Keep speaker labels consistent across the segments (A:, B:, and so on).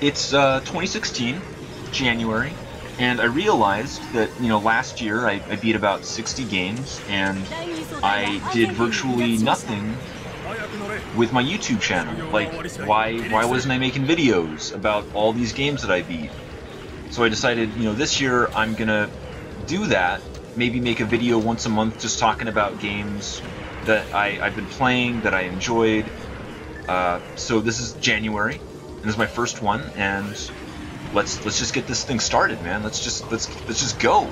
A: It's 2016, January, and I realized that, last year I beat about 60 games, and I did virtually nothing with my YouTube channel. Like, why wasn't I making videos about all these games that I beat? So I decided, this year I'm gonna do that, maybe make a video once a month just talking about games that I've been playing, that I enjoyed. So this is January, and this is my first one, and let's just get this thing started, man. Let's just go.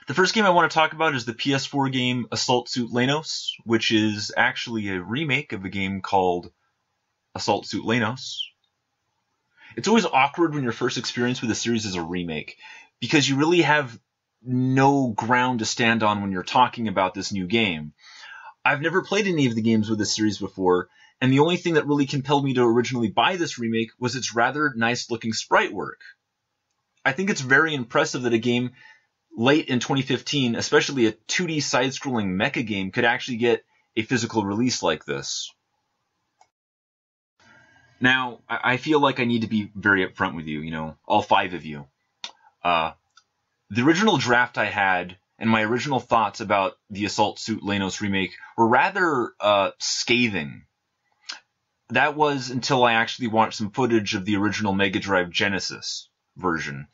A: The first game I want to talk about is the PS4 game Assault Suit Leynos, which is actually a remake of a game called Assault Suit Leynos. It's always awkward when your first experience with a series is a remake, because you really have no ground to stand on when you're talking about this new game. I've never played any of the games with this series before, and the only thing that really compelled me to originally buy this remake was its rather nice-looking sprite work. I think it's very impressive that a game late in 2015, especially a 2D side-scrolling mecha game, could actually get a physical release like this. Now, I feel like I need to be very upfront with you, all 5 of you. The original draft I had and my original thoughts about the Assault Suit Leynos remake were rather scathing. That was until I actually watched some footage of the original Mega Drive Genesis version.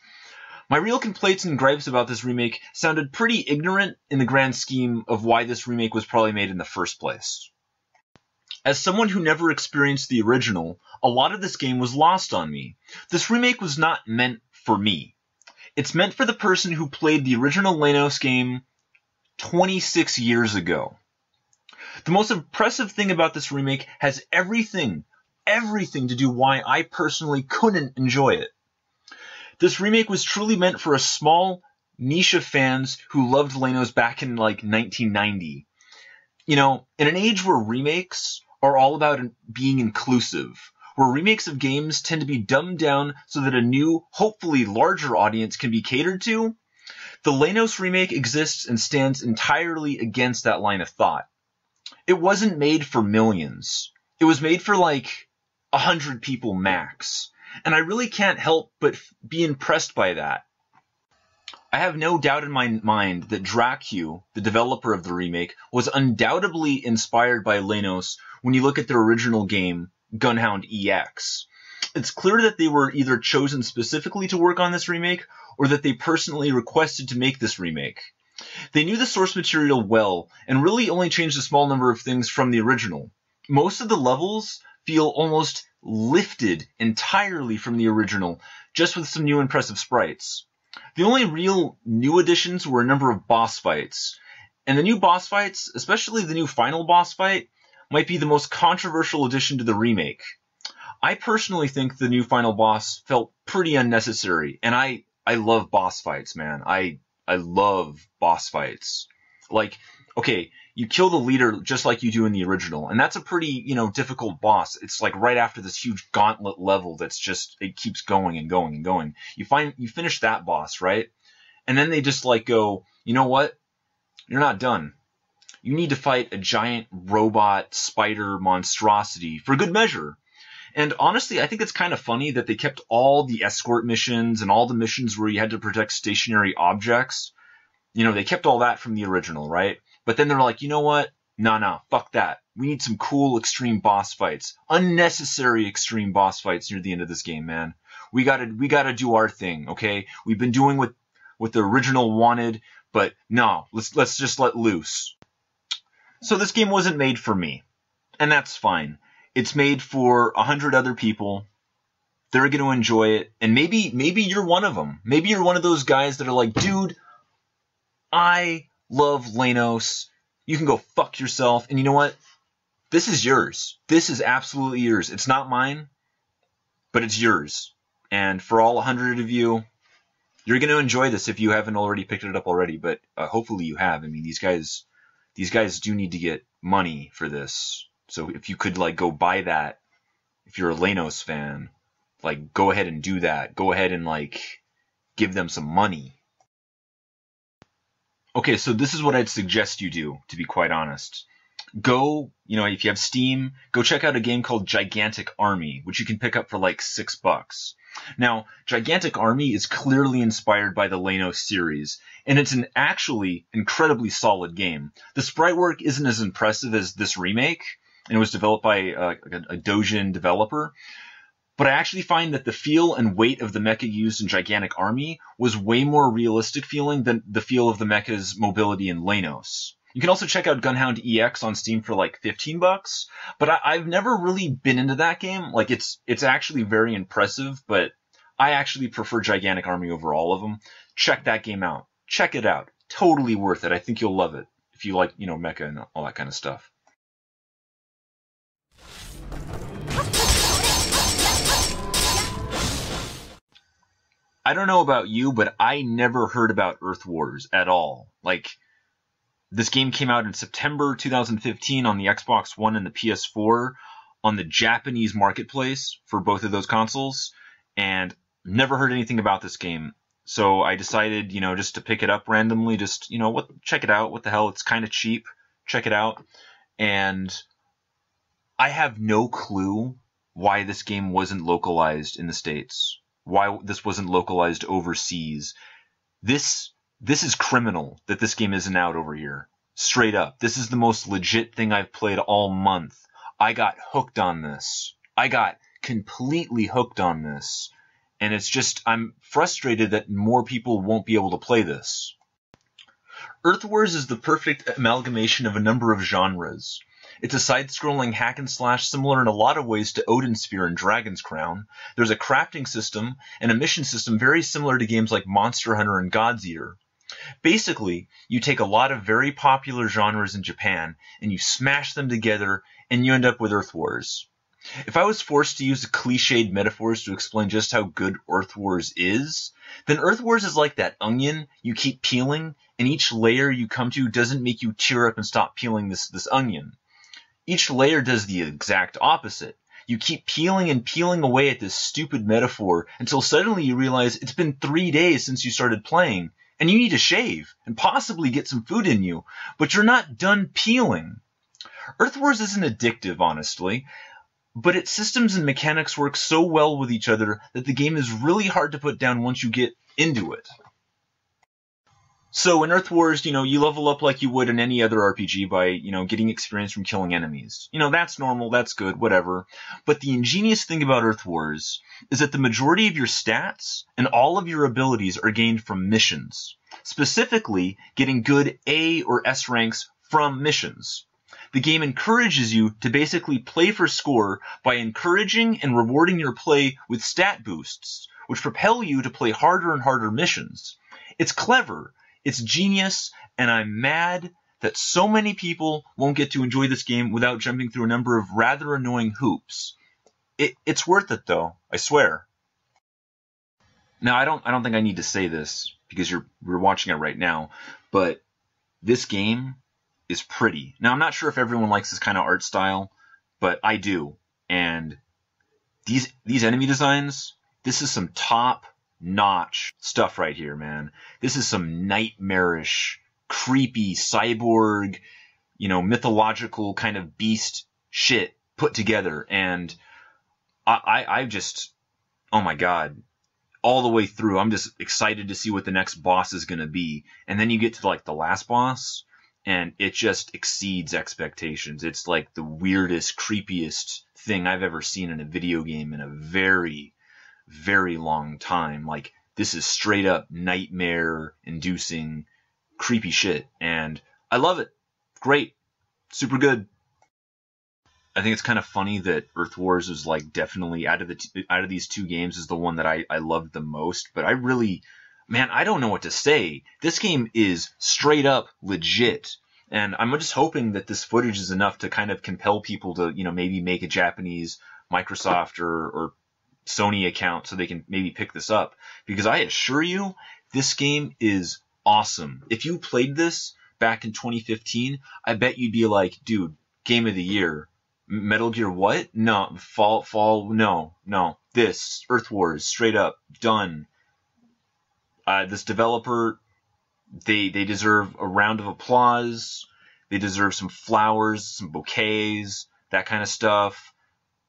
A: My real complaints and gripes about this remake sounded pretty ignorant in the grand scheme of why this remake was probably made in the first place. As someone who never experienced the original, a lot of this game was lost on me. This remake was not meant for me. It's meant for the person who played the original Leynos game 26 years ago. The most impressive thing about this remake has everything to do why I personally couldn't enjoy it. This remake was truly meant for a small niche of fans who loved Leynos back in like 1990. In an age where remakes are all about being inclusive, where remakes of games tend to be dumbed down so that a new, hopefully larger audience can be catered to, the Leynos remake exists and stands entirely against that line of thought. It wasn't made for millions. It was made for like 100 people max. And I really can't help but be impressed by that. I have no doubt in my mind that Dracu, the developer of the remake, was undoubtedly inspired by Leynos when you look at their original game, Gunhound EX. It's clear that they were either chosen specifically to work on this remake, or that they personally requested to make this remake. They knew the source material well, and really only changed a small number of things from the original. Most of the levels feel almost lifted entirely from the original, just with some new impressive sprites. The only real new additions were a number of boss fights. And the new boss fights, especially the new final boss fight, might be the most controversial addition to the remake. I personally think the new final boss felt pretty unnecessary, and I love boss fights, man. I love boss fights. Like, okay, you kill the leader just like you do in the original, and that's a pretty, difficult boss. It's like right after this huge gauntlet level that's just, it keeps going and going and going. You finish that boss, right? And then they just like go, you know what? You're not done. You need to fight a giant robot spider monstrosity for good measure. And honestly, I think it's kind of funny that they kept all the escort missions and all the missions where you had to protect stationary objects. They kept all that from the original, right? But then they're like, you know what? Nah, fuck that. We need some cool extreme boss fights. Unnecessary extreme boss fights near the end of this game, man. We gotta do our thing, okay? We've been doing what the original wanted, but no, let's just let loose. So this game wasn't made for me, and that's fine. It's made for 100 other people. They're going to enjoy it, and maybe you're one of them. Maybe you're one of those guys that are like, dude, I love Leynos. You can go fuck yourself, and you know what? This is yours. This is absolutely yours. It's not mine, but it's yours. And for all 100 of you, you're going to enjoy this if you haven't already picked it up already, but hopefully you have. I mean, these guys do need to get money for this. So if you could like go buy that, if you're a Leynos fan, like go ahead and do that. Go ahead and like give them some money. Okay, so this is what I'd suggest you do, to be quite honest. go, if you have Steam, go check out a game called Gigantic Army, which you can pick up for like $6. Now, Gigantic Army is clearly inspired by the Leynos series, and it's an actually incredibly solid game. The sprite work isn't as impressive as this remake, and it was developed by a Dojin developer, but I actually find that the feel and weight of the mecha used in Gigantic Army was way more realistic feeling than the feel of the mecha's mobility in Leynos. You can also check out Gunhound EX on Steam for like $15, but I've never really been into that game. Like it's actually very impressive, but I actually prefer Gigantic Army over all of them. Check that game out. Check it out. Totally worth it. I think you'll love it if you like, mecha and all that kind of stuff. I don't know about you, but I never heard about Earth Wars at all. Like, this game came out in September 2015 on the Xbox One and the PS4 on the Japanese marketplace for both of those consoles, and never heard anything about this game. So I decided, just to pick it up randomly, just, check it out. What the hell? It's kind of cheap. Check it out. And I have no clue why this game wasn't localized in the States. Why this wasn't localized overseas. This is criminal that this game isn't out over here. Straight up. This is the most legit thing I've played all month. I got hooked on this. I got completely hooked on this. And it's just, I'm frustrated that more people won't be able to play this. Earth Wars is the perfect amalgamation of a number of genres. It's a side-scrolling hack and slash similar in a lot of ways to Odin's Sphere and Dragon's Crown. There's a crafting system and a mission system very similar to games like Monster Hunter and God's Eater. Basically, you take a lot of very popular genres in Japan and you smash them together and you end up with Earth Wars. If I was forced to use cliched metaphors to explain just how good Earth Wars is, then Earth Wars is like that onion you keep peeling, and each layer you come to doesn't make you tear up and stop peeling this onion. Each layer does the exact opposite. You keep peeling and peeling away at this stupid metaphor until suddenly you realize it's been 3 days since you started playing, and you need to shave and possibly get some food in you, but you're not done peeling. Earth Wars isn't addictive, honestly, but its systems and mechanics work so well with each other that the game is really hard to put down once you get into it. So in Earth Wars, you level up like you would in any other RPG by, getting experience from killing enemies. That's normal, that's good, whatever. But the ingenious thing about Earth Wars is that the majority of your stats and all of your abilities are gained from missions. Specifically, getting good A or S ranks from missions. The game encourages you to basically play for score by encouraging and rewarding your play with stat boosts, which propel you to play harder and harder missions. It's clever. It's genius, and I'm mad that so many people won't get to enjoy this game without jumping through a number of rather annoying hoops. It's worth it, though, I swear. Now, I don't think I need to say this because we're watching it right now, but this game is pretty. Now, I'm not sure if everyone likes this kind of art style, but I do. And these enemy designs, this is some top-notch stuff right here, man. This is some nightmarish, creepy, cyborg, mythological kind of beast shit put together. And I just, oh my god, all the way through, I'm just excited to see what the next boss is going to be. And then you get to like the last boss, and it just exceeds expectations. It's like the weirdest, creepiest thing I've ever seen in a video game in a very, very long time. Like, this is straight up nightmare-inducing, creepy shit, and I love it. Great. Super good. I think it's kind of funny that Earth Wars is like definitely out of these two games is the one that I loved the most, but I really, man, I don't know what to say. This game is straight up legit, and I'm just hoping that this footage is enough to kind of compel people to, maybe make a Japanese Microsoft or Sony account so they can maybe pick this up, because I assure you, this game is awesome. If you played this back in 2015, I bet you'd be like, dude, game of the year. Metal Gear what? No. No. This. Earth Wars. Straight up. Done. This developer, they deserve a round of applause. They deserve some flowers, some bouquets, that kind of stuff.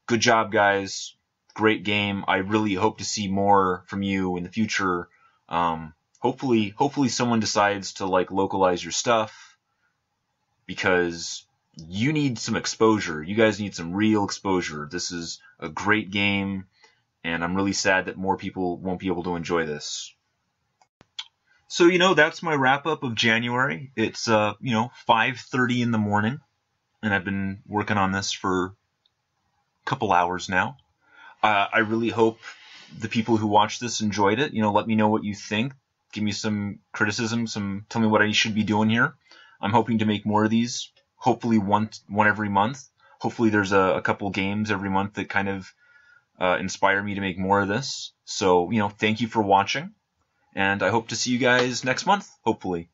A: Good job, guys. Great game. I really hope to see more from you in the future. Hopefully someone decides to like localize your stuff, because you need some exposure. You guys need some real exposure. This is a great game, and I'm really sad that more people won't be able to enjoy this. So, that's my wrap up of January. It's 5:30 in the morning, and I've been working on this for a couple hours now. I really hope the people who watch this enjoyed it. Let me know what you think. Give me some criticism, tell me what I should be doing here. I'm hoping to make more of these, hopefully one every month. Hopefully there's a couple games every month that kind of inspire me to make more of this. So, thank you for watching, and I hope to see you guys next month, hopefully.